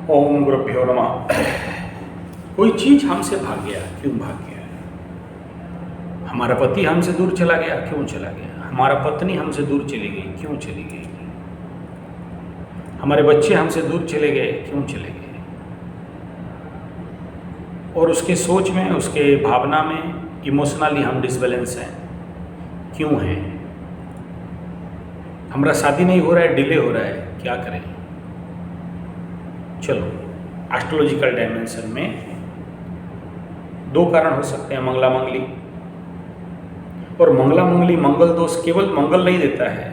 ओम गुरुभ्यो नमः। कोई चीज हमसे भाग गया, क्यों भाग गया? हमारा पति हमसे दूर चला गया, क्यों चला गया? हमारा पत्नी हमसे दूर चली गई, क्यों चली गई? हमारे बच्चे हमसे दूर चले गए, क्यों चले गए? और उसके सोच में, उसके भावना में इमोशनली हम डिसबैलेंस हैं, क्यों हैं? हमारा शादी नहीं हो रहा है, डिले हो रहा है, क्या करें? चलो, एस्ट्रोलॉजिकल डायमेंशन में दो कारण हो सकते हैं, मंगला मंगली। और मंगला मंगली मंगल दोष केवल मंगल नहीं देता है,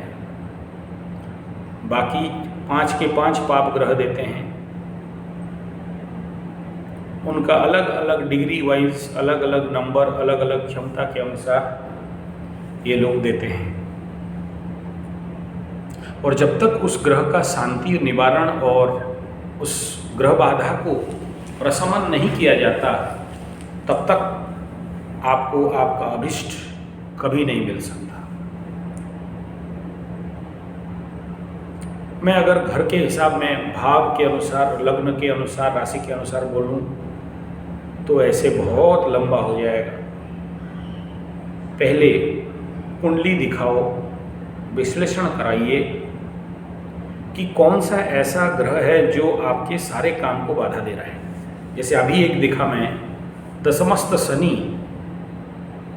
बाकी 5 के 5 पाप ग्रह देते हैं। उनका अलग अलग डिग्री वाइज, अलग अलग नंबर, अलग अलग क्षमता के अनुसार ये लोग देते हैं। और जब तक उस ग्रह का शांति, निवारण और उस ग्रह बाधा को प्रशमन नहीं किया जाता, तब तक आपको आपका अभिष्ट कभी नहीं मिल सकता। मैं अगर घर के हिसाब में, भाव के अनुसार, लग्न के अनुसार, राशि के अनुसार बोलूं तो ऐसे बहुत लंबा हो जाएगा। पहले कुंडली दिखाओ, विश्लेषण कराइए कि कौन सा ऐसा ग्रह है जो आपके सारे काम को बाधा दे रहा है। जैसे अभी एक दिखा मैं, दशमस्त शनि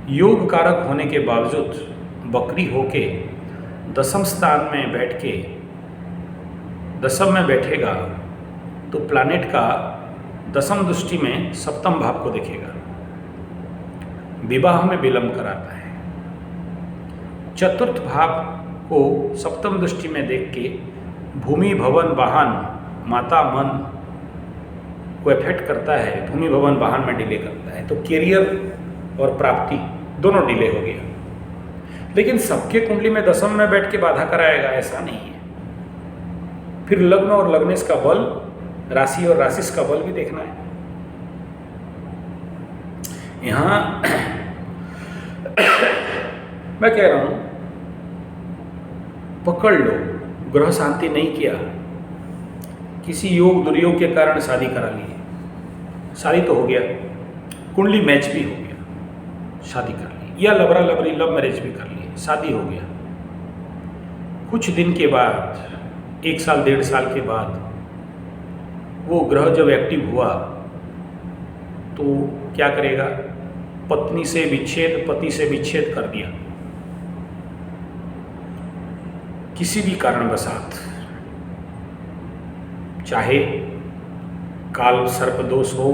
योग कारक होने के बावजूद बकरी होके दशम स्थान में बैठ के दशम में बैठेगा तो प्लैनेट का दशम दृष्टि में सप्तम भाव को देखेगा, विवाह में विलंब कराता है। चतुर्थ भाव को सप्तम दृष्टि में देख के भूमि, भवन, वाहन, माता, मन को इफेक्ट करता है। भूमि, भवन, वाहन में डिले करता है, तो कैरियर और प्राप्ति दोनों डिले हो गया। लेकिन सबके कुंडली में दशम में बैठ के बाधा कराएगा, ऐसा नहीं है। फिर लग्न और लग्नेश का बल, राशि और राशिश का बल भी देखना है। यहां मैं कह रहा हूं, पकड़ लो, ग्रह शांति नहीं किया, किसी योग दुर्योग के कारण शादी करा ली, शादी तो हो गया, कुंडली मैच भी हो गया, शादी कर ली, या लबरा लबरी लव मैरिज भी कर ली, शादी हो गया। कुछ दिन के बाद, 1 साल 1.5 साल के बाद वो ग्रह जब एक्टिव हुआ तो क्या करेगा? पत्नी से विच्छेद, पति से विच्छेद कर दिया, किसी भी कारणवशात, चाहे काल सर्प दोष हो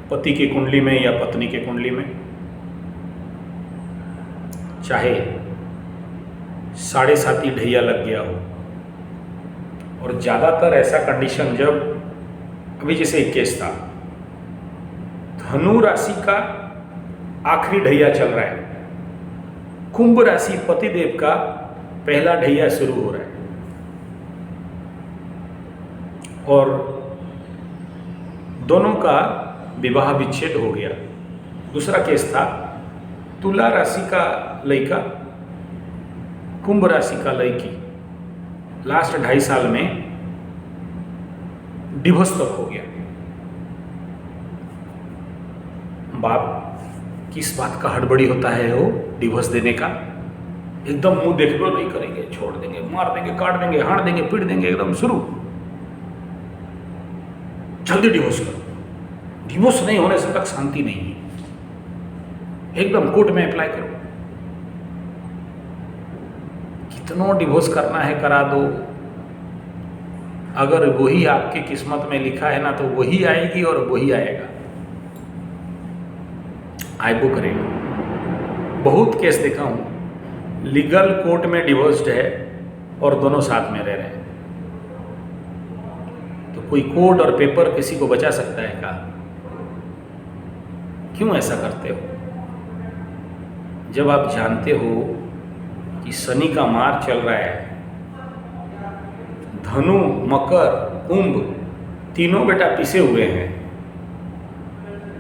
पति के कुंडली में या पत्नी के कुंडली में, चाहे 7.5 ढैया लग गया हो। और ज़्यादातर ऐसा कंडीशन, जब अभी जैसे एक केस था, धनु राशि का आखिरी ढैया चल रहा है, कुंभ राशि पतिदेव का पहला ढैया शुरू हो रहा है, और दोनों का विवाह विच्छेद हो गया। दूसरा केस था, तुला राशि का लड़का, कुंभ राशि का लड़की, लास्ट 2.5 साल में डिवोर्स तक हो गया। बाप किस बात का हड़बड़ी होता है वो डिवोर्स देने का? एकदम मुंह देखो नहीं करेंगे, छोड़ देंगे, मार देंगे, काट देंगे, हाड़ देंगे, पीट देंगे, एकदम शुरू, जल्दी डिवोर्स करो। डिवोर्स नहीं होने से तक शांति नहीं है, एकदम कोर्ट में अप्लाई करो। कितनों डिवोर्स करना है करा दो, अगर वही आपके किस्मत में लिखा है ना, तो वही आएगी और वही आएगा, आइबो करेगा। बहुत केस देखा हूं, लीगल कोर्ट में डिवोर्स्ड है और दोनों साथ में रह रहे हैं। तो कोई कोड और पेपर किसी को बचा सकता है क्या? क्यों ऐसा करते हो? जब आप जानते हो कि शनि का मार चल रहा है, धनु, मकर, कुंभ तीनों बेटा पिसे हुए हैं,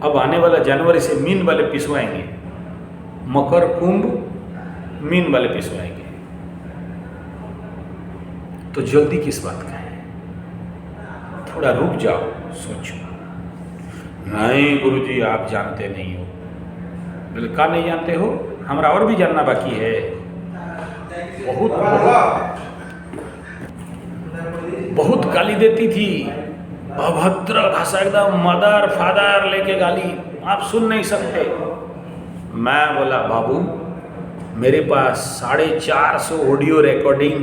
अब आने वाला जनवरी से मीन वाले पिसवाएंगे, मकर कुंभ मीन वाले पिसवाएंगे, तो जल्दी किस बात का है? थोड़ा रुक जाओ, सोचो। नहीं गुरुजी आप जानते नहीं हो। बोले का नहीं जानते हो, हमारा और भी जानना बाकी है। बहुत बहुत बहुत गाली देती थी, अभद्र भाषा, एकदम मदर फादर लेके गाली, आप सुन नहीं सकते। मैं बोला बाबू मेरे पास 450 ऑडियो रिकॉर्डिंग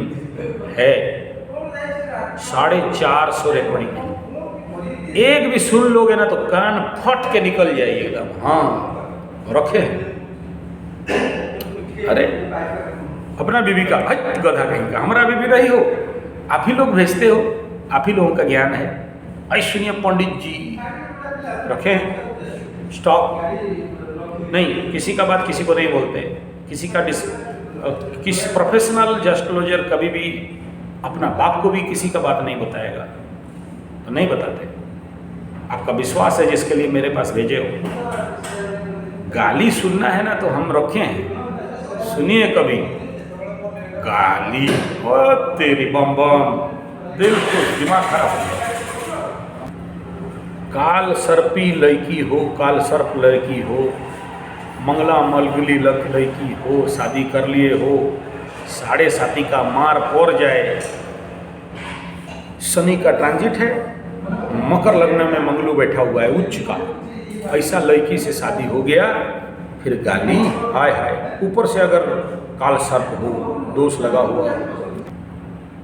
है, 450 रिकॉर्डिंग है, एक भी सुन लोगे ना तो कान फट के निकल जाइएगा। हाँ रखे। अरे अपना बीबी का गधा कहीं का, हमारा बीबी नहीं हो, आप ही लोग भेजते हो, आप ही लोगों का ज्ञान है। ऐश्वर्य पंडित जी रखे हैं स्टॉक नहीं, किसी का बात किसी को नहीं बोलते, किसी का किसी प्रोफेशनल जस्टिसर कभी भी अपना बाप को भी किसी का बात नहीं बताएगा, तो नहीं बताते। आपका विश्वास है जिसके लिए मेरे पास भेजे हो। गाली सुनना है ना तो हम रखे हैं, सुनिए कभी गाली, ओ तेरी बम बम, बिल्कुल दिमाग खराब हो गया। काल सर्पी लड़की हो, काल सर्प लड़की हो, मंगला मलगुली लड़की हो, शादी कर लिए हो, 7.5 का मार पड़ जाए, शनि का ट्रांजिट है, मकर लग्न में मंगलू बैठा हुआ है उच्च का, ऐसा लड़की से शादी हो गया, फिर गाली, हाय हाय। ऊपर से अगर काल सर्प हो, दोष लगा हुआ हो,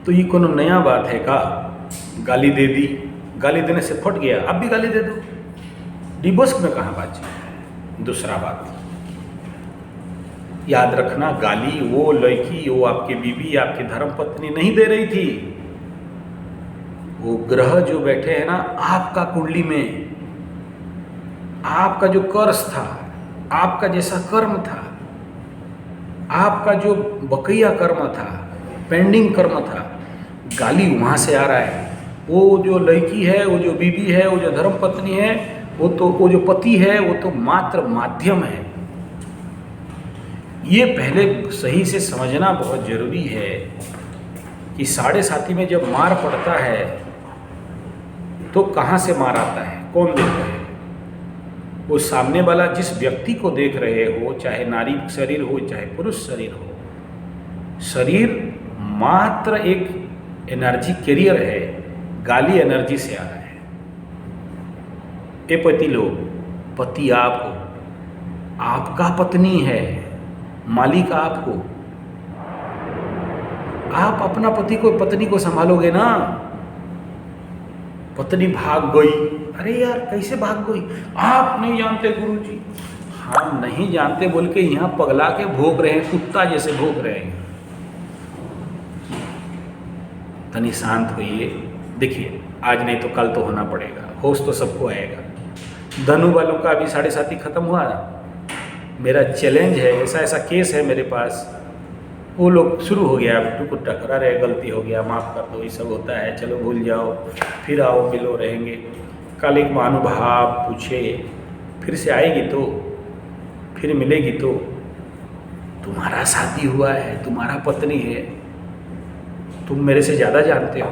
तो ये कोनो नया बात है का? गाली दे दी, गाली देने से फट गया, अब भी गाली दे दो, डिवोर्स में कहाँ बातचीत। दूसरा बात याद रखना, गाली वो लड़की, वो आपकी बीवी, आपकी धर्मपत्नी नहीं दे रही थी, वो ग्रह जो बैठे हैं ना आपका कुंडली में, आपका जो कर्स था, आपका जैसा कर्म था, आपका जो बकैया कर्म था, पेंडिंग कर्म था, गाली वहाँ से आ रहा है। वो जो लड़की है, वो जो बीबी है, वो जो धर्मपत्नी है, वो जो पति है, वो तो मात्र माध्यम है। ये पहले सही से समझना बहुत जरूरी है कि 7.5 में जब मार पड़ता है तो कहाँ से मार आता है, कौन देता है? वो सामने वाला जिस व्यक्ति को देख रहे हो, चाहे नारी शरीर हो चाहे पुरुष शरीर हो, शरीर मात्र एक एनर्जी कैरियर है, गाली एनर्जी से आ रहा है। ए पति लोग, पति आप हो, आपका पत्नी है, मालिक आप हो, आप अपना पत्नी को संभालोगे ना। पत्नी भाग गई, अरे यार कैसे भाग गई, आप नहीं जानते गुरुजी। हम नहीं जानते बोल के यहाँ पगला के भोग रहे हैं, कुत्ता जैसे भोग रहे हैं। तनी शांत होइए, देखिए आज नहीं तो कल तो होना पड़ेगा, होश तो सबको आएगा। धनु वालों का अभी 7.5 खत्म हुआ, मेरा चैलेंज है, ऐसा ऐसा केस है मेरे पास, वो लोग शुरू हो गया टुकुर टकरा रहे, गलती हो गया माफ़ कर दो, ये सब होता है, चलो भूल जाओ, फिर आओ मिलो रहेंगे। कल एक महानुभाव पूछे, फिर से आएगी तो, फिर मिलेगी तो, तुम्हारा शादी हुआ है, तुम्हारा पत्नी है, तुम मेरे से ज़्यादा जानते हो।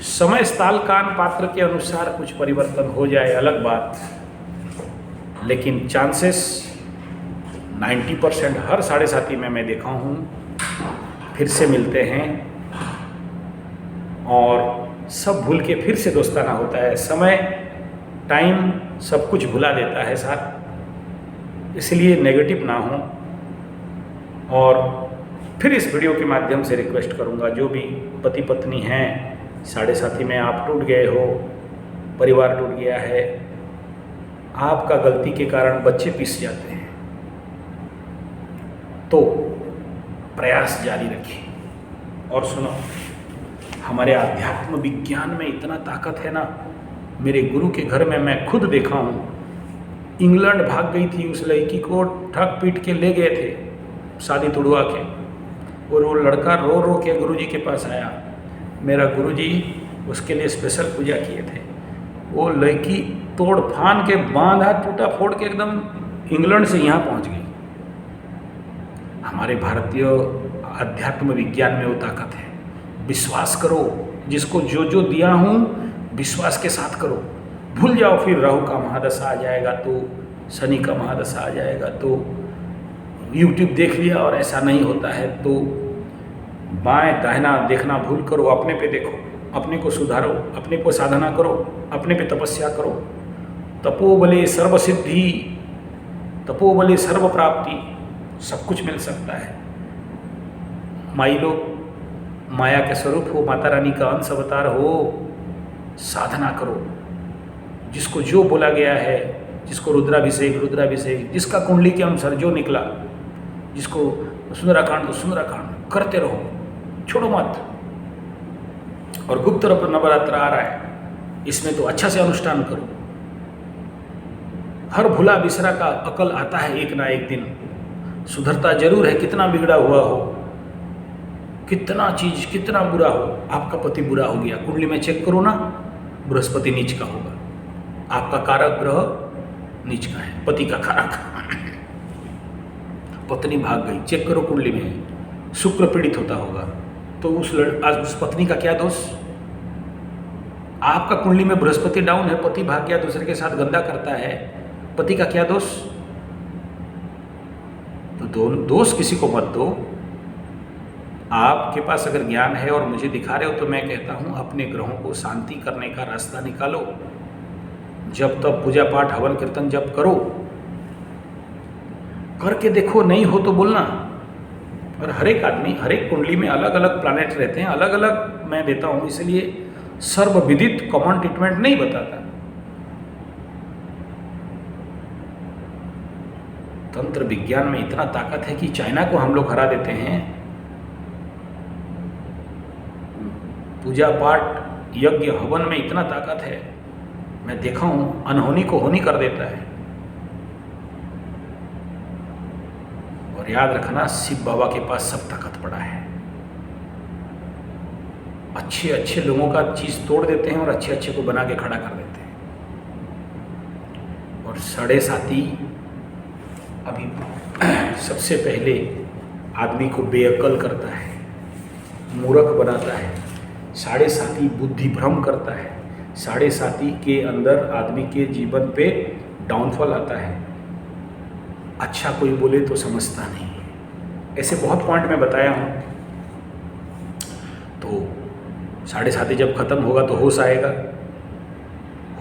समय स्थाल काल पात्र के अनुसार कुछ परिवर्तन हो जाए अलग बात, लेकिन चांसेस 90% हर 7.5 में मैं देखा हूँ फिर से मिलते हैं और सब भूल के फिर से दोस्ताना होता है। समय टाइम सब कुछ भुला देता है साथ, इसलिए नेगेटिव ना हो। और फिर इस वीडियो के माध्यम से रिक्वेस्ट करूंगा, जो भी पति पत्नी हैं, 7.5 में आप टूट गए हो, परिवार टूट गया है, आपका गलती के कारण बच्चे पिस जाते हैं, तो प्रयास जारी रखिए। और सुनो, हमारे आध्यात्म विज्ञान में इतना ताकत है ना, मेरे गुरु के घर में मैं खुद देखा हूँ। इंग्लैंड भाग गई थी, उस लड़की को ठग पीट के ले गए थे शादी तुड़वा के, और वो लड़का रो रो के गुरुजी के पास आया। मेरा गुरुजी उसके लिए स्पेशल पूजा किए थे। वो लड़की तोड़ फान के, बांध हाथ टूटा फोड़ के एकदम इंग्लैंड से यहाँ पहुँच गई। हमारे भारतीय अध्यात्म विज्ञान में वो ताकत है। विश्वास करो, जिसको जो जो दिया हूँ विश्वास के साथ करो। भूल जाओ फिर राहु का महादशा आ जाएगा तो, शनि का महादशा आ जाएगा तो, यूट्यूब देख लिया और ऐसा नहीं होता है तो बाएं दाहिना देखना भूल करो, अपने पे देखो, अपने को सुधारो, अपने को साधना करो, अपने पे तपस्या करो। तपोबले सर्वसिद्धि, तपोबले सर्व प्राप्ति, सब कुछ मिल सकता है। माई लोग माया के स्वरूप हो, माता रानी का अंश अवतार हो, साधना करो। जिसको जो बोला गया है, जिसको रुद्राभिषेक, जिसका कुंडली के अनुसार जो निकला, जिसको सुंदराकांड तो सुंदराकांड करते रहो, छोड़ो मत। और गुप्त नवरात्र आ रहा है, इसमें तो अच्छा से अनुष्ठान करो। हर भूला बिसरा का अकल आता है एक ना एक दिन, सुधरता जरूर है। कितना बिगड़ा हुआ हो, कितना चीज, कितना बुरा हो, आपका पति बुरा हो गया, कुंडली में चेक करो ना, बृहस्पति नीच का होगा, आपका कारक ग्रह नीच का है, पति का कारक, पत्नी भाग गई, चेक करो कुंडली में, शुक्र पीड़ित होता होगा, तो उस पत्नी का क्या दोष? आपका कुंडली में बृहस्पति डाउन है, पति भाग गया, दूसरे के साथ गंदा करता है, पति का क्या दोष? तो दोष किसी को मत दो। आपके पास अगर ज्ञान है और मुझे दिखा रहे हो तो मैं कहता हूं अपने ग्रहों को शांति करने का रास्ता निकालो। जब तब पूजा पाठ हवन कीर्तन जप करो, करके देखो, नहीं हो तो बोलना। और हर एक आदमी, हर एक कुंडली में अलग अलग प्लैनेट रहते हैं, अलग अलग मैं देता हूं, इसलिए सर्वविदित कॉमन ट्रीटमेंट नहीं बताता। तंत्र विज्ञान में इतना ताकत है कि चाइना को हम लोग हरा देते हैं। पूजा पाठ यज्ञ हवन में इतना ताकत है, मैं देखा हूं, अनहोनी को होनी कर देता है। और याद रखना, शिव बाबा के पास सब ताकत पड़ा है। अच्छे अच्छे लोगों का चीज तोड़ देते हैं और अच्छे अच्छे को बना के खड़ा कर देते हैं। और साढ़े साती अभी सबसे पहले आदमी को बेअक्ल करता है, मूर्ख बनाता है। साढ़े साती बुद्धि भ्रम करता है, साढ़े साती के अंदर आदमी के जीवन पे डाउनफॉल आता है। अच्छा कोई बोले तो समझता नहीं। ऐसे बहुत पॉइंट में बताया हूँ। तो साढ़े साती जब खत्म होगा तो होश आएगा,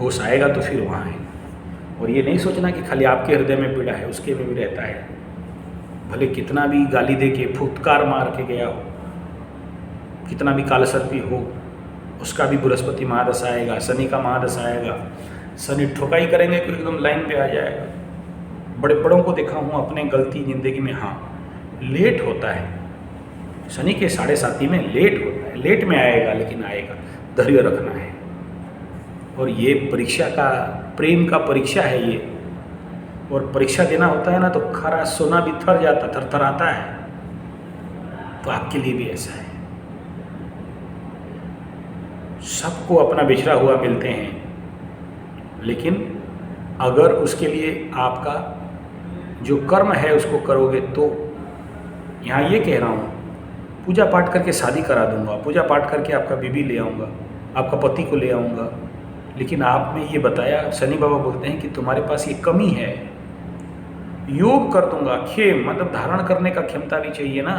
होश आएगा तो फिर वहाँ है। और ये नहीं सोचना कि खाली आपके हृदय में पीड़ा है, उसके में भी रहता है। भले कितना भी गाली दे के फुटकार मार के गया हो, कितना भी कालसर्पी हो, उसका भी बृहस्पति महादशा आएगा, शनि का महादशा आएगा। शनि ठोकाई करेंगे तो एकदम लाइन पे आ जाएगा। बड़े बड़ों को देखा हूँ अपने गलती जिंदगी में, हाँ लेट होता है। शनि के साढ़े साती में लेट होता है, लेट में आएगा लेकिन आएगा, धैर्य रखना है। और ये परीक्षा का, प्रेम का परीक्षा है ये। और परीक्षा देना होता है ना तो खरा सोना भी थरथराता है। तो आपके लिए भी ऐसा है। सबको अपना बिछड़ा हुआ मिलते हैं, लेकिन अगर उसके लिए आपका जो कर्म है उसको करोगे तो, यहाँ ये कह रहा हूँ, पूजा पाठ करके शादी करा दूंगा, पूजा पाठ करके आपका बीबी ले आऊँगा, आपका पति को ले आऊँगा, लेकिन आपने ये बताया, शनि बाबा बोलते हैं कि तुम्हारे पास ये कमी है, योग कर दूंगा। खेम मतलब धारण करने का क्षमता भी चाहिए ना।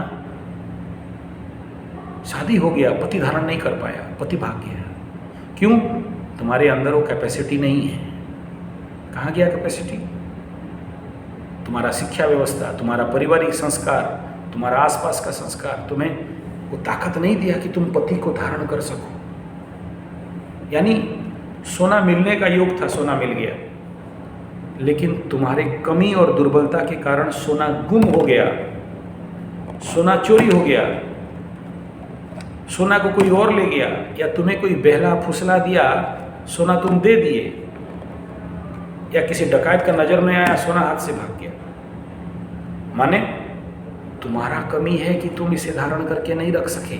शादी हो गया, पति धारण नहीं कर पाया, पति भाग गया, क्यों? तुम्हारे अंदर वो कैपेसिटी नहीं है। कहाँ गया कैपेसिटी? तुम्हारा शिक्षा व्यवस्था, तुम्हारा पारिवारिक संस्कार, तुम्हारा आसपास का संस्कार तुम्हें वो ताकत नहीं दिया कि तुम पति को धारण कर सको। यानी सोना मिलने का योग था, सोना मिल गया, लेकिन तुम्हारे कमी और दुर्बलता के कारण सोना गुम हो गया, सोना चोरी हो गया, सोना को कोई और ले गया, या तुम्हें कोई बहला फुसला दिया, सोना तुम दे दिए, या किसी डकैत का नजर में आया, सोना हाथ से भाग गया। माने तुम्हारा कमी है कि तुम इसे धारण करके नहीं रख सके।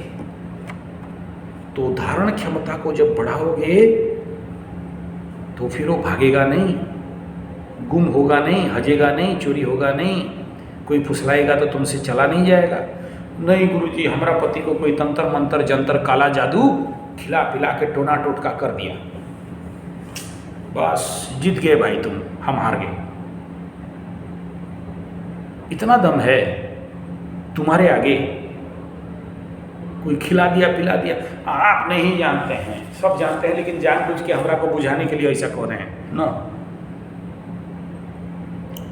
तो धारण क्षमता को जब बढ़ाओगे तो फिर वो भागेगा नहीं, गुम होगा नहीं, हजेगा नहीं, चोरी होगा नहीं, कोई फुसलाएगा तो तुमसे चला नहीं जाएगा। नहीं गुरुजी, हमारा पति को कोई तंत्र मंत्र जंतर काला जादू खिला पिला के टोना टोटका कर दिया, बस जीत गए भाई तुम, हम हार गए। इतना दम है तुम्हारे आगे, कोई खिला दिया पिला दिया, आप नहीं जानते हैं, सब जानते हैं, लेकिन जानबूझ के हमरा को बुझाने के लिए ऐसा कर रहे हैं ना।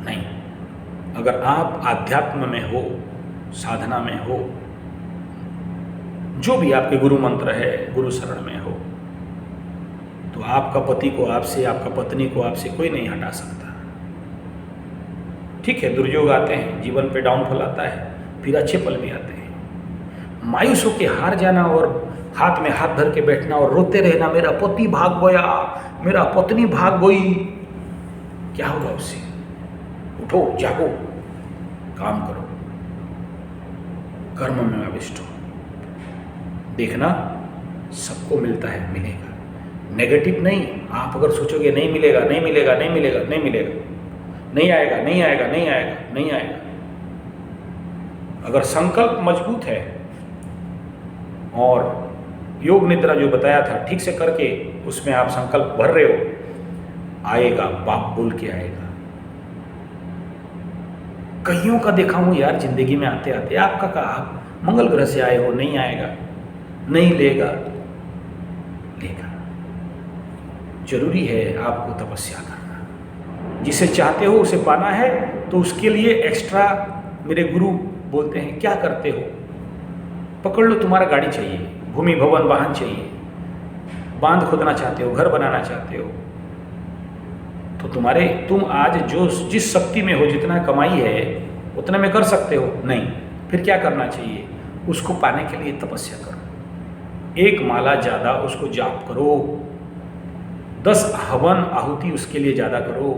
नहीं, अगर आप आध्यात्म में हो, साधना में हो, जो भी आपके गुरु मंत्र है, गुरु शरण में हो, तो आपका पति को आपसे, आपका पत्नी को आपसे कोई नहीं हटा सकता। ठीक है, दुर्योग आते हैं, जीवन पे डाउनफॉल आता है, फिर अच्छे पल भी आते हैं। मायूस होकर हार जाना और हाथ में हाथ धर के बैठना और रोते रहना, मेरा पति भाग गया, मेरा पत्नी भाग गई, क्या होगा उससे? उठो, जागो, काम करो, कर्म में आविष्ट हो। देखना सबको मिलता है, मिलेगा। नेगेटिव नहीं, आप अगर सोचोगे नहीं मिलेगा, नहीं मिलेगा, नहीं मिलेगा, नहीं मिलेगा, नहीं आएगा, नहीं आएगा, नहीं आएगा, नहीं आएगा। अगर संकल्प मजबूत है और योग निद्रा जो बताया था ठीक से करके उसमें आप संकल्प भर रहे हो, आएगा, बाप बोल के आएगा। कईयों का देखा हूं यार, जिंदगी में आते आते, आपका कहा मंगल ग्रह से आए हो, नहीं आएगा, नहीं लेगा, लेगा। जरूरी है आपको तपस्या करना। जिसे चाहते हो उसे पाना है, तो उसके लिए एक्स्ट्रा मेरे गुरु बोलते हैं, क्या करते हो? पकड़ लो, तुम्हारा गाड़ी चाहिए, भूमि भवन वाहन चाहिए, बांध खोदना चाहते हो, घर बनाना चाहते हो, तो तुम आज जो जिस शक्ति में हो, जितना कमाई है उतना में कर सकते हो? नहीं। फिर क्या करना चाहिए? उसको पाने के लिए तपस्या करो, एक माला ज़्यादा उसको जाप करो, 10 हवन आहुति उसके लिए ज़्यादा करो।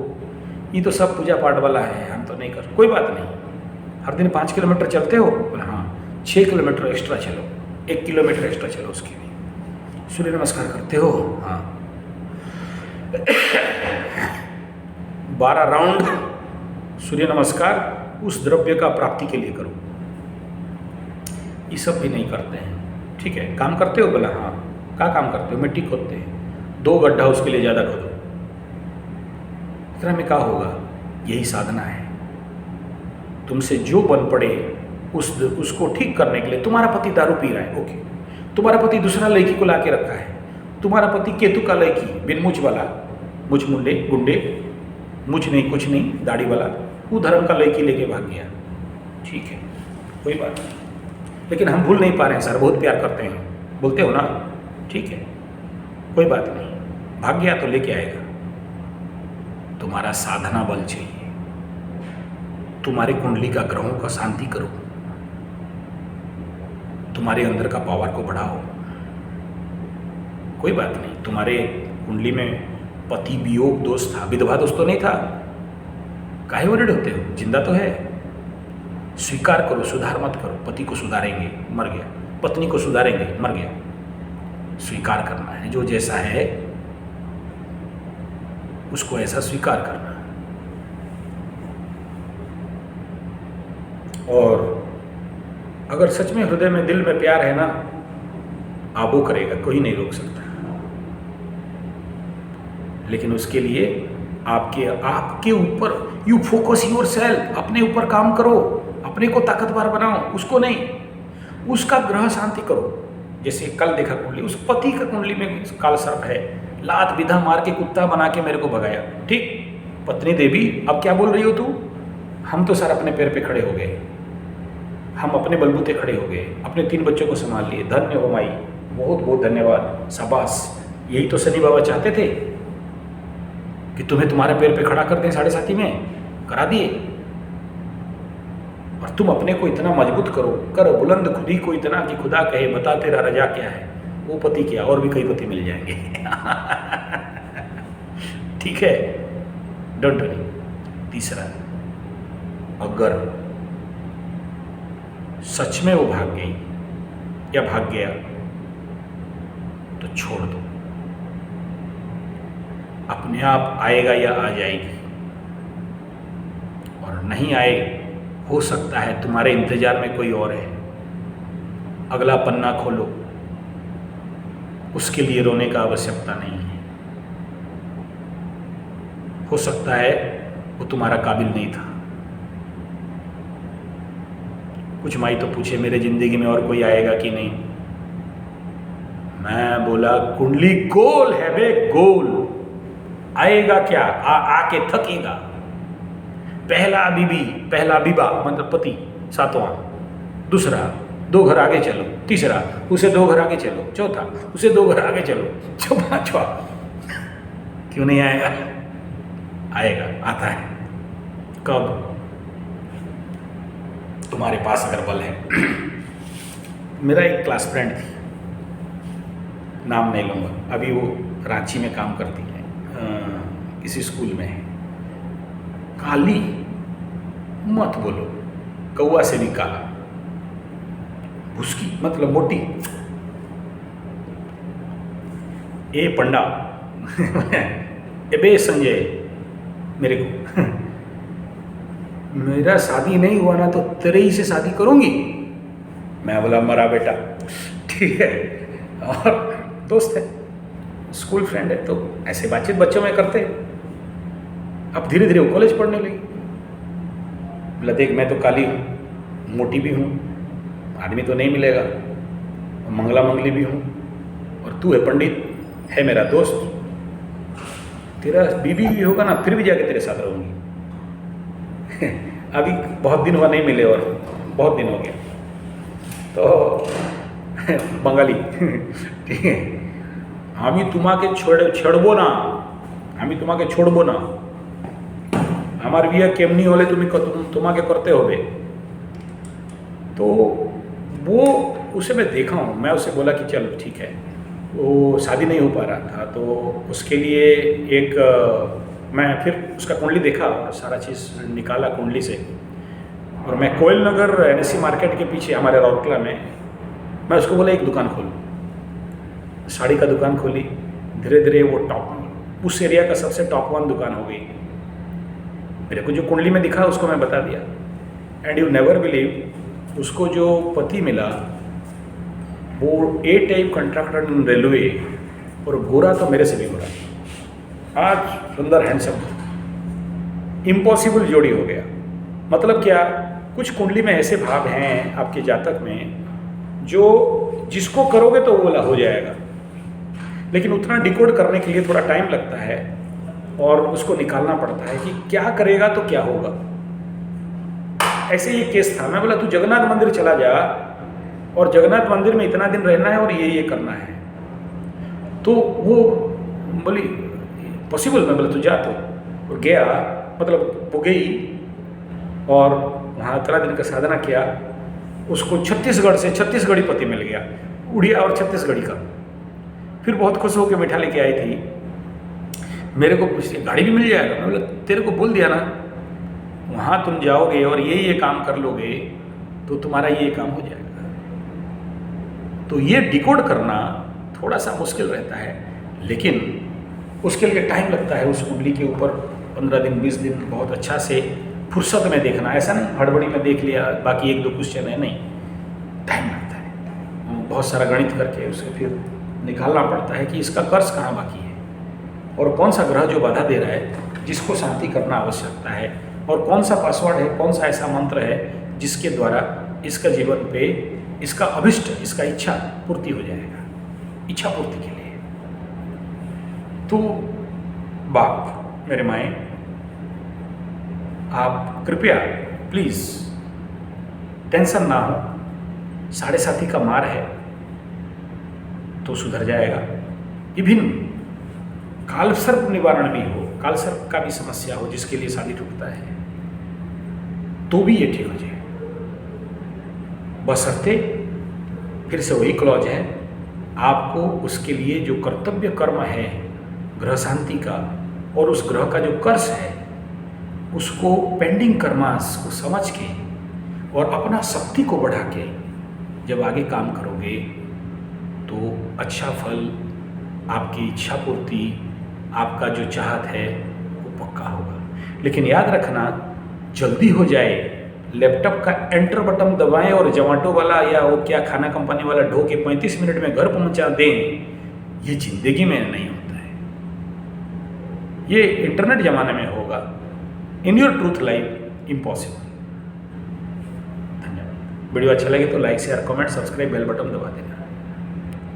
ये तो सब पूजा पाठ वाला है, हम तो नहीं कर, कोई बात नहीं। हर दिन 5 किलोमीटर चलते हो? बोला हाँ, 6 किलोमीटर एक्स्ट्रा चलो, 1 किलोमीटर एक्स्ट्रा चलो उसके लिए। सूर्य नमस्कार करते हो? हाँ। 12 राउंड सूर्य नमस्कार उस द्रव्य का प्राप्ति के लिए करो। ये सब भी नहीं करते हैं। ठीक है, काम करते हो? बोला हाँ। क्या काम करते हो? मिट्टी खोदते हैं, 2 गड्ढा उसके लिए ज़्यादा खोदो। इतना में क्या होगा? यही साधना है। तुमसे जो बन पड़े उसको ठीक करने के लिए। तुम्हारा पति दारू पी रहा है, ओके, तुम्हारा पति दूसरा लड़की को ला के रखा है, तुम्हारा पति केतु का लड़की, बिन मुझ वाला, मुझ मुंडे गुंडे, मुझ नहीं कुछ नहीं, दाढ़ी वाला, वो धर्म का लड़की लेके भाग गया। ठीक है, कोई बात नहीं, लेकिन हम भूल नहीं पा रहे हैं सर, बहुत प्यार करते हैं, बोलते हो ना? ठीक है, कोई बात नहीं, भाग गया तो लेके आएगा। तुम्हारा साधना बल चाहिए, तुम्हारी कुंडली का ग्रहों का शांति करो, तुम्हारे अंदर का पावर को बढ़ाओ। कोई बात नहीं, तुम्हारे कुंडली में पति वियोग दोष था, विधवा दोष तो नहीं था, काहे वरिड होते हो? जिंदा तो है। स्वीकार करो, सुधार मत करो। पति को सुधारेंगे, मर गया, पत्नी को सुधारेंगे, मर गया। स्वीकार करना है, जो जैसा है उसको ऐसा स्वीकार करना है। और अगर सच में हृदय में, दिल में प्यार है ना, आप वो करेगा, कोई नहीं रोक सकता। लेकिन उसके लिए आपके ऊपर, यू फोकस योर सेल्फ, अपने ऊपर काम करो, अपने को ताकतवर बनाओ, उसको नहीं। उसका ग्रह शांति करो। जैसे कल देखा कुंडली, उस पति का कुंडली में काल सर्प है, लात विधा मार के कुत्ता बना के मेरे को भगाया। ठीक, पत्नी देवी अब क्या बोल रही हो तू? हम तो सर अपने पैर पे खड़े हो गए, हम अपने बलबूते खड़े हो गए, अपने 3 बच्चों को संभाल लिए। धन्य हो माई, बहुत बहुत धन्यवाद, शाबाश। यही तो शनि बाबा चाहते थे कि तुम्हें तुम्हारे पैर पे खड़ा कर दें, 7.5 में करा दिए। और तुम अपने को इतना मजबूत करो, कर बुलंद खुदी को इतना कि खुदा कहे बता तेरा रजा क्या है। वो पति क्या, और भी कई पति मिल जाएंगे। ठीक है, डोंट वरी। तीसरा, अगर सच में वो भाग गई या भाग गया तो छोड़ दो, अपने आप आएगा या आ जाएगी। और नहीं आए, हो सकता है तुम्हारे इंतजार में कोई और है। अगला पन्ना खोलो, उसके लिए रोने का आवश्यकता नहीं है। हो सकता है वो तुम्हारा काबिल नहीं था। कुछ माई तो पूछे मेरे जिंदगी में और कोई आएगा कि नहीं। मैं बोला कुंडली गोल है बे, गोल। आएगा क्या, आके थकेगा। पहला बीबी, पहला बीबा मतलब पति, 7वां। दूसरा, 2 घर आगे चलो। तीसरा, उसे 2 घर आगे चलो। चौथा, उसे 2 घर आगे चलो। 5वां, क्यों नहीं आएगा? आएगा, आता है। कब? तुम्हारे पास अगर बल है। मेरा एक क्लास फ्रेंड थी, नाम नहीं लूँगा, अभी वो रांची में काम करती है, किसी स्कूल में है। काली मत बोलो, कौआ से भी काला। उसकी मतलब मोटी। ए पंडा एबे संजय, मेरे को मेरा शादी नहीं हुआ ना तो तेरे ही से शादी करूंगी। मैं बोला मरा बेटा, ठीक है। और दोस्त है, स्कूल फ्रेंड है, तो ऐसे बातचीत बच्चों में करते हैं। अब धीरे धीरे वो कॉलेज पढ़ने लगी। बोला देख मैं तो काली हूँ, मोटी भी हूँ, आदमी तो नहीं मिलेगा, मंगला मंगली भी हूँ, और तू है पंडित, है मेरा दोस्त, तेरा बीबी भी होगा ना फिर भी जाके तेरे साथ रहूँगी। अभी बहुत दिन हुआ नहीं मिले, और बहुत दिन हो गया तो बंगाली, ठीक है। আমি তোমাকে छेड़बो ना, আমি তোমাকে छोड़बो ना, আমার বিয়ে কেমনি হলে তোমাকে करते होबे। तो वो उसे मैं देखा हूँ। मैं उसे बोला कि चल ठीक है, वो शादी नहीं हो पा रहा था, तो उसके लिए मैं फिर उसका कुंडली देखा और सारा चीज़ निकाला कुंडली से। और मैं कोयल नगर NSC मार्केट के पीछे हमारे राउरकेला में, मैं उसको बोला एक दुकान खोल। साड़ी का दुकान खोली। धीरे धीरे वो उस एरिया का सबसे टॉप 1 दुकान हो गई। मेरे को जो कुंडली में दिखा उसको मैं बता दिया। एंड यू नेवर बिलीव, उसको जो पति मिला वो A type contractor in railway, और गोरा तो मेरे से भी गोरा, आज सुंदर हैंडसम। इम्पॉसिबल जोड़ी हो गया। मतलब क्या, कुछ कुंडली में ऐसे भाव हैं आपके जातक में जो जिसको करोगे तो वो हो जाएगा, लेकिन उतना डिकोड करने के लिए थोड़ा टाइम लगता है और उसको निकालना पड़ता है कि क्या करेगा तो क्या होगा। ऐसे ये केस था। मैं बोला तू जगन्नाथ मंदिर चला जा, और जगन्नाथ मंदिर में इतना दिन रहना है और ये करना है। तो वो बोली पॉसिबल। मैं बोला तू जा। तो गया, मतलब वो गई और वहाँ इतना दिन का साधना किया। उसको छत्तीसगढ़ से छत्तीसगढ़ी पति मिल गया, उड़िया और छत्तीसगढ़ी का। फिर बहुत खुश होकर मिठा लेके आई थी। मेरे को पूछती गाड़ी भी मिल जाएगा। मैं बोला तेरे को बोल दिया ना, वहाँ तुम जाओगे और ये काम कर लोगे तो तुम्हारा ये काम हो जाएगा। तो ये डिकोड करना थोड़ा सा मुश्किल रहता है, लेकिन उसके लिए टाइम लगता है। उस कुंडली के ऊपर 15 दिन 20 दिन बहुत अच्छा से फुर्सत में देखना। ऐसा नहीं हड़बड़ी में देख लिया बाकी 1-2 क्वेश्चन है, नहीं, टाइम लगता है। बहुत सारा गणित करके उसे फिर निकालना पड़ता है कि इसका कर्ज कहाँ बाकी है, और कौन सा ग्रह जो बाधा दे रहा है जिसको शांति करना आवश्यकता है, और कौन सा पासवर्ड है, कौन सा ऐसा मंत्र है जिसके द्वारा इसका जीवन पे इसका अभिष्ट, इसका इच्छा पूर्ति हो जाएगा। इच्छा पूर्ति के लिए तो बाप मेरे माए, आप कृपया प्लीज़ टेंशन ना हो। 7.5 का मार है तो सुधर जाएगा। विभिन्न कालसर्प निवारण भी हो, कालसर्प का भी समस्या हो जिसके लिए शादी टूटता है, तो भी ये ठीक हो जाए। बशर्ते फिर से वही क्लॉज है, आपको उसके लिए जो कर्तव्य कर्म है ग्रह शांति का, और उस ग्रह का जो कर्ष है उसको पेंडिंग कर्मास को समझ के और अपना शक्ति को बढ़ा के जब आगे काम करोगे तो अच्छा फल, आपकी इच्छा पूर्ति, आपका जो चाहत है वो पक्का होगा। लेकिन याद रखना, जल्दी हो जाए, लैपटॉप का एंटर बटन दबाएं और जोमेटो वाला या वो क्या खाना कंपनी वाला ढो के 35 मिनट में घर पहुंचा दें, ये जिंदगी में नहीं होता है। ये इंटरनेट ज़माने में होगा। In your truth life impossible. धन्यवाद। वीडियो अच्छा लगे तो like share comment subscribe bell button दबा देना।